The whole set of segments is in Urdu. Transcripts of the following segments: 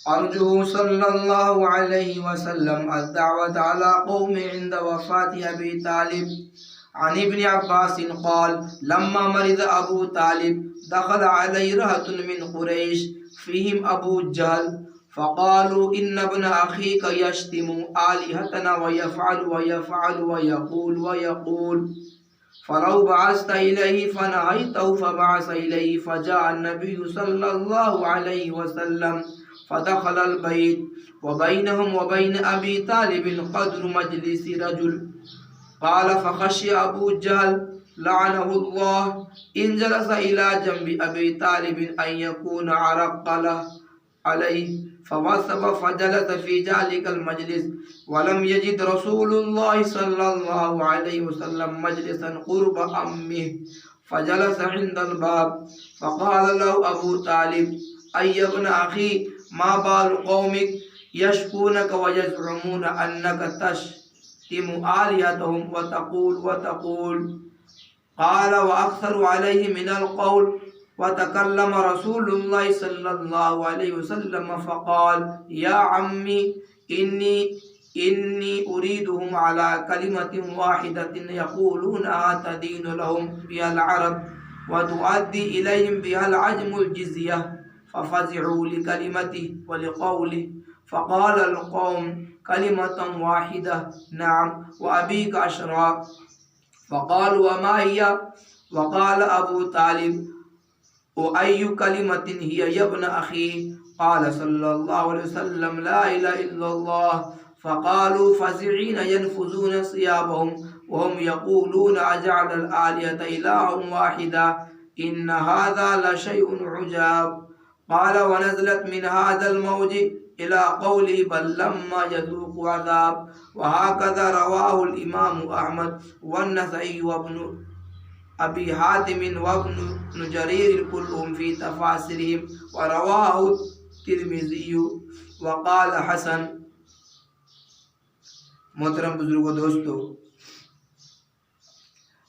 أرجو صلى الله عليه وسلم الدعوة على قوم عند وفاة أبي طالب. عن ابن عباس قال لما مرض أبو طالب دخل علي رهط من قريش فيهم أبو جهل فقالوا إن ابن أخيك يشتم آلهتنا ويفعل ويقول فلو بعثت إليه فنهيته فبعث إليه فجاء النبي صلى الله عليه وسلم فدخل البيت وبينهم وبين أبي طالب قدر مجلس رجل. قال فخشي أبو جهل لعنه الله إن جلس إلى جنب أبي طالب أن يكون عرق له عليه فوثب فجلس في ذلك المجلس ولم يجد رسول الله صلى الله عليه وسلم مجلسا قرب أمه فجلس عند الباب فقال له أبو طالب أي ابن أخي ما بال قومك يشكونك ويزعمون أنك تشتم آلهتهم وتقول. قال وأكثر عليه من القول. وتكلم رسول الله صلى الله عليه وسلم فقال يا عمي إني أريدهم على كلمة واحدة يقولونها تدين لهم بها العرب وتؤدي إليهم بها العجم الجزية ففزعوا لكلمته ولقوله فقال القوم كلمة واحدة نعم وأبيك أشرا. فقالوا وما هي؟ وقال أبو طالب وأي كلمة هي يا ابن أخي؟ قال صلى الله عليه وسلم لا إله إلا الله. فقالوا فزعين ينفذون ثيابهم وهم يقولون أجعل الآلهة إلها واحدا إن هذا لشيء عجاب. قال ونزلت من هذا الموج إلى قوله بل لما يذوقوا عذاب. وهكذا رواه الإمام أحمد والنسائي وابن أبي حاتم وابن جرير كلهم في تفاسيرهم ورواه الترمذي وقال حسن. محترم بزرگوں دوستو،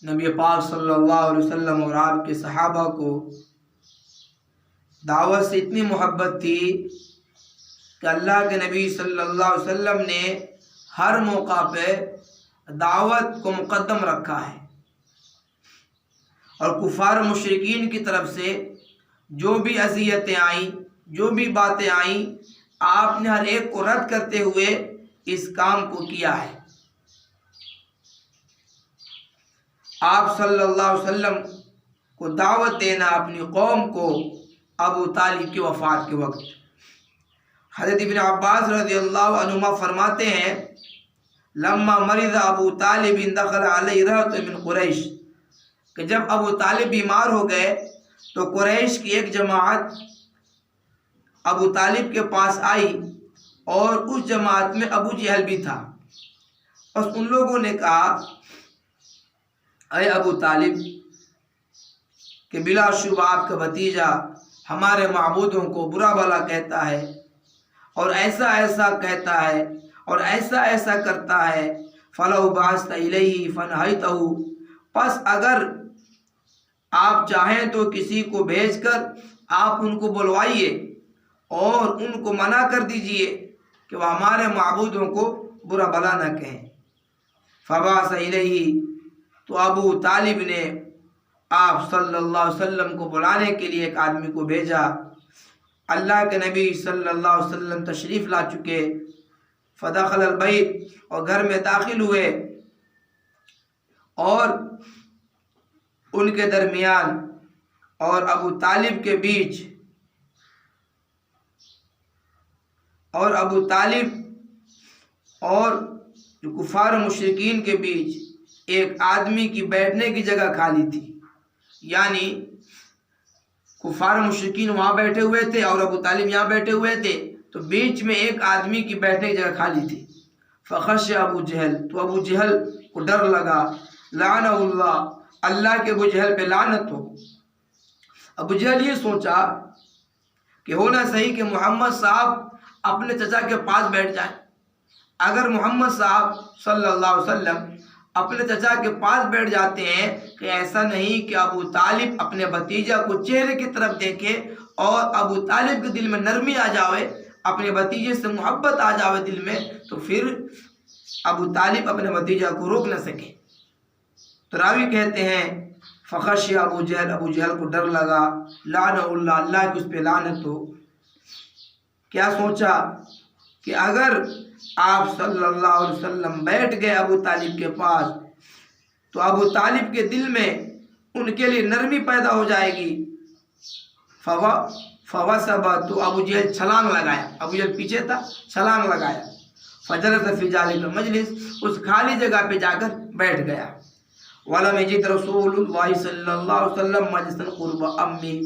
نبی پاک صلی اللہ علیہ وسلم اور آپ کے صحابہ کو دعوت سے اتنی محبت تھی کہ اللہ کے نبی صلی اللہ علیہ وسلم نے ہر موقع پہ دعوت کو مقدم رکھا ہے، اور کفار مشرکین کی طرف سے جو بھی اذیتیں آئیں، جو بھی باتیں آئیں، آپ نے ہر ایک کو رد کرتے ہوئے اس کام کو کیا ہے۔ آپ صلی اللہ علیہ وسلم کو دعوت دینا اپنی قوم کو ابو طالب کی وفات کے وقت۔ حضرت ابن عباس رضی اللہ عنہما فرماتے ہیں لما مرض ابو طالب دخل علیہ رہط من قریش، کہ جب ابو طالب بیمار ہو گئے تو قریش کی ایک جماعت ابو طالب کے پاس آئی، اور اس جماعت میں ابو جہل بھی تھا۔ بس ان لوگوں نے کہا اے ابو طالب کہ بلا شبہ آپ کا بھتیجا ہمارے معبودوں کو برا بھلا کہتا ہے، اور ایسا ایسا کہتا ہے، اور ایسا ایسا کرتا ہے، فَلَوْ بَعَثْتَ إِلَيْهِ فَنَهَيْتَهُ، پس اگر آپ چاہیں تو کسی کو بھیج کر آپ ان کو بلوائیے اور ان کو منع کر دیجئے کہ وہ ہمارے معبودوں کو برا بھلا نہ کہیں۔ فَبَعَثَ إِلَيْهِ، تو ابو طالب نے آپ صلی اللہ علیہ وسلم کو بلانے کے لیے ایک آدمی کو بھیجا۔ اللہ کے نبی صلی اللہ علیہ وسلم تشریف لا چکے، فدخل البیت، اور گھر میں داخل ہوئے، اور ان کے درمیان اور ابو طالب کے بیچ اور ابو طالب اور جو کفار مشرکین کے بیچ ایک آدمی کی بیٹھنے کی جگہ خالی تھی، یعنی کفار مشرکین وہاں بیٹھے ہوئے تھے اور ابو طالب یہاں بیٹھے ہوئے تھے، تو بیچ میں ایک آدمی کی بیٹھنے کی جگہ خالی تھی۔ فخش ابو جہل، تو ابو جہل کو ڈر لگا، لعنہ اللہ، اللہ کے ابو جہل پہ لعنت ہو۔ ابو جہل یہ سوچا کہ ہونا صحیح کہ محمد صاحب اپنے چچا کے پاس بیٹھ جائیں۔ اگر محمد صاحب صلی اللہ علیہ وسلم اپنے چچا کے پاس بیٹھ جاتے ہیں کہ ایسا نہیں کہ ابو طالب اپنے بھتیجا کو چہرے کی طرف دیکھے اور ابو طالب کے دل میں نرمی آ جاوے، اپنے بھتیجے سے محبت آ جاوے دل میں، تو پھر ابو طالب اپنے بھتیجہ کو روک نہ سکے۔ تو راوی کہتے ہیں فخشی ابو جہل کو ڈر لگا، لعنہ اللہ، اللہ کی اس پہ لعنت ہو۔ کیا سوچا کہ اگر آپ صلی اللہ علیہ وسلم بیٹھ گئے ابو طالب کے پاس تو ابو طالب کے دل میں ان کے لیے نرمی پیدا ہو جائے گی۔ فوسب، تو ابو جہل چھلانگ لگایا، ابو جہل پیچھے تھا، چھلانگ لگایا۔ فجلس فی ذلک المجلس، اس خالی جگہ پہ جا کر بیٹھ گیا۔ ولم یجد رسول اللہ صلی اللہ علیہ وسلم مجلسا قرب امی،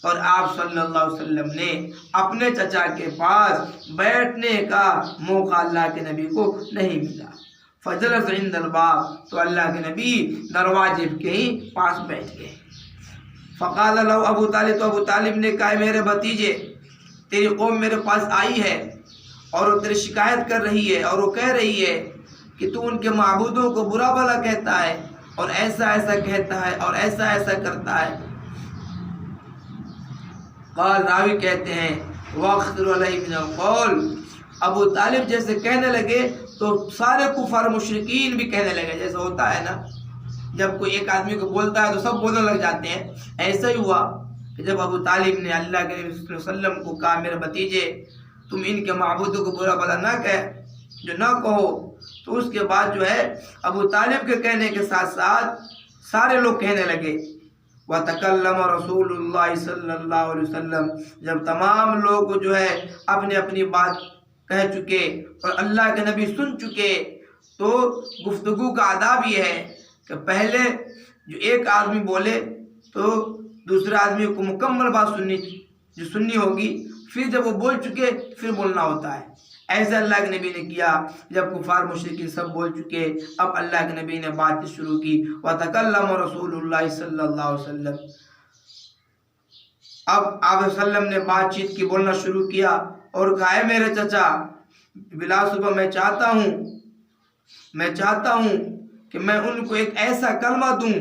اور آپ صلی اللہ علیہ وسلم نے اپنے چچا کے پاس بیٹھنے کا موقع اللہ کے نبی کو نہیں ملا۔ فجلس عند الباب، تو اللہ کے نبی دروازے کے ہی پاس بیٹھ گئے۔ فقال له ابو طالب، تو ابو طالب نے کہا میرے بھتیجے، تیری قوم میرے پاس آئی ہے اور وہ تیری شکایت کر رہی ہے، اور وہ کہہ رہی ہے کہ تو ان کے معبودوں کو برا بھلا کہتا ہے اور ایسا ایسا کہتا ہے اور ایسا ایسا کرتا ہے۔ قال، راوی کہتے ہیں وَاخْتِرُ عَلَيْهِ مِنَ الْقَوْلِ، ابو طالب جیسے کہنے لگے تو سارے کفار مشرکین بھی کہنے لگے، جیسے ہوتا ہے نا جب کوئی ایک آدمی کو بولتا ہے تو سب بولنے لگ جاتے ہیں۔ ایسا ہی ہوا کہ جب ابو طالب نے اللہ کے نبی صلی اللہ علیہ وسلم کو کہا میرے بھتیجے تم ان کے معبودوں کو برا بھلا نہ کہو، تو اس کے بعد جو ہے ابو طالب کے کہنے کے ساتھ ساتھ سارے لوگ کہنے لگے۔ وَتَكَلَّمَ رسول اللہ صلی اللہ علیہ وسلم، جب تمام لوگ جو ہے اپنی اپنی بات کہہ چکے اور اللہ کے نبی سن چکے، تو گفتگو کا آداب یہ ہے کہ پہلے جو ایک آدمی بولے تو دوسرے آدمی کو مکمل بات سننی ہوگی، پھر جب وہ بول چکے پھر بولنا ہوتا ہے۔ ایسا اللہ کے نبی نے کیا، جب کفار مشرکین سب بول چکے اب اللہ کے نبی نے بات شروع کی۔ وَتَكَلَّمَ رسول اللہ صلی اللہ علیہ وسلم، اب آپ علیہ وسلم نے بات چیت کی، بولنا شروع کیا اور کہا ہے میرے چچا بلا صبح میں چاہتا ہوں کہ میں ان کو ایک ایسا کلمہ دوں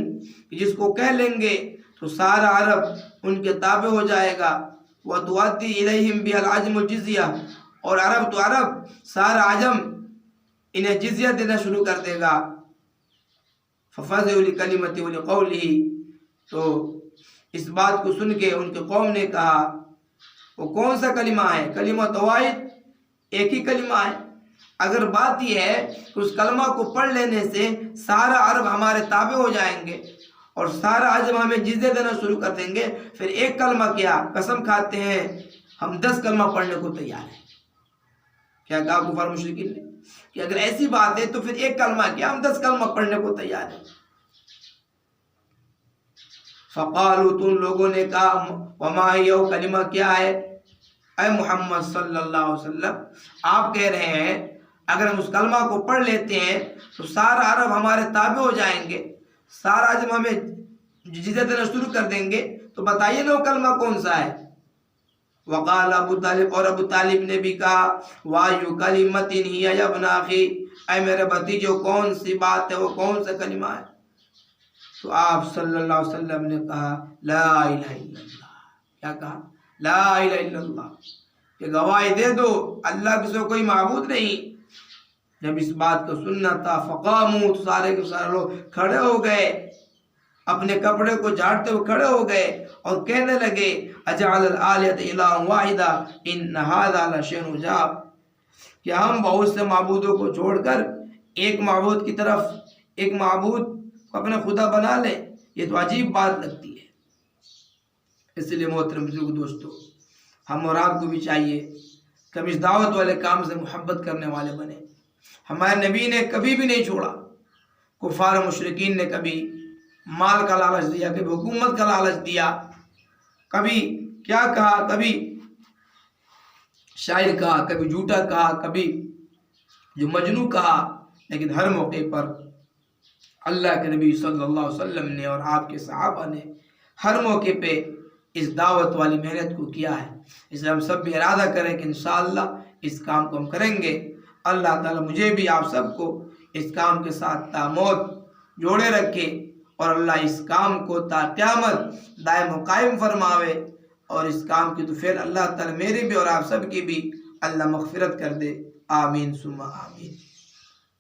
جس کو کہہ لیں گے تو سارا عرب ان کے تابع ہو جائے گا۔ وَتُؤَدِّي إِلَيْهِمْ بِهَا الْعَجْمُ الْجِزْيَةَ، اور عرب تو عرب، سارا عجم انہیں جزیہ دینا شروع کر دے گا۔ فَفَزِعُوا لِكَلِمَتِهِ وَلِقَوْلِهِ، تو اس بات کو سن کے ان کے قوم نے کہا، وہ کون سا کلمہ ہے؟ کلمہ واحد، ایک ہی کلمہ ہے۔ اگر بات یہ ہے کہ اس کلمہ کو پڑھ لینے سے سارا عرب ہمارے تابع ہو جائیں گے اور سارا عجم ہمیں جزیہ دینا شروع کر دیں گے، پھر ایک کلمہ کیا، قسم کھاتے ہیں ہم 10 کلمہ پڑھنے کو تیار ہیں۔ کیا کہا کفار مشرکین نے کہ اگر ایسی بات ہے تو پھر ایک کلمہ کیا، ہم 10 کلمہ پڑھنے کو تیار ہیں۔ فقالوا، تو ان لوگوں نے کہا وما ہی، وہ کلمہ کیا ہے؟ اے محمد صلی اللہ علیہ وسلم، آپ کہہ رہے ہیں اگر ہم اس کلمہ کو پڑھ لیتے ہیں تو سارا عرب ہمارے تابع ہو جائیں گے، سارا عجم ہمیں جزیہ دینا شروع کر دیں گے، تو بتائیے نا وہ کلمہ کون سا ہے؟ وقال ابو طالب، اور ابو طالب نے بھی کہا وایو کلمۃ ہی یا ابن اخی، اے میرے بھتیجو کون سی بات ہے، وہ کون سا کلمہ ہے؟ تو آپ صلی اللہ علیہ وسلم نے کہا لا الہ الا اللہ۔ کیا کہا؟ لا الہ الا اللہ، کہ گواہی دے دو اللہ کے سوا کوئی معبود نہیں۔ جب اس بات کو سننا تھا فقاموا، تو سارے کے سارے لوگ کھڑے ہو گئے، اپنے کپڑے کو جھاڑتے ہوئے کھڑے ہو گئے اور کہنے لگے اجعل الآلہۃ الہا واحدا ان ھذا لشیء عجاب، کہ ہم بہت سے معبودوں کو چھوڑ کر ایک معبود کی طرف، ایک معبود کو اپنا خدا بنا لیں، یہ تو عجیب بات لگتی ہے۔ اس لیے محترم بزرگ دوستو، ہم اور آپ کو بھی چاہیے کہ ہم اس دعوت والے کام سے محبت کرنے والے بنے۔ ہمارے نبی نے کبھی بھی نہیں چھوڑا، کفار و مشرکین نے کبھی مال کا لالچ دیا، کبھی حکومت کا لالچ دیا، کبھی کیا کہا، کبھی شاعر کہا، کبھی جھوٹا کہا، کبھی جو مجنون کہا، لیکن ہر موقع پر اللہ کے نبی صلی اللہ علیہ وسلم نے اور آپ کے صحابہ نے ہر موقع پہ اس دعوت والی محنت کو کیا ہے۔ اس لیے ہم سب بھی ارادہ کریں کہ انشاءاللہ اس کام کو ہم کریں گے۔ اللہ تعالیٰ مجھے بھی آپ سب کو اس کام کے ساتھ تا موت جوڑے رکھے اور اللہ اس کام کو تا قیامت دائم و قائم فرماوے۔ اور اس کام کی تو پھر اللہ تعالیٰ میری بھی اور آپ سب کی بھی اللہ مغفرت کر دے. آمین ثم آمین.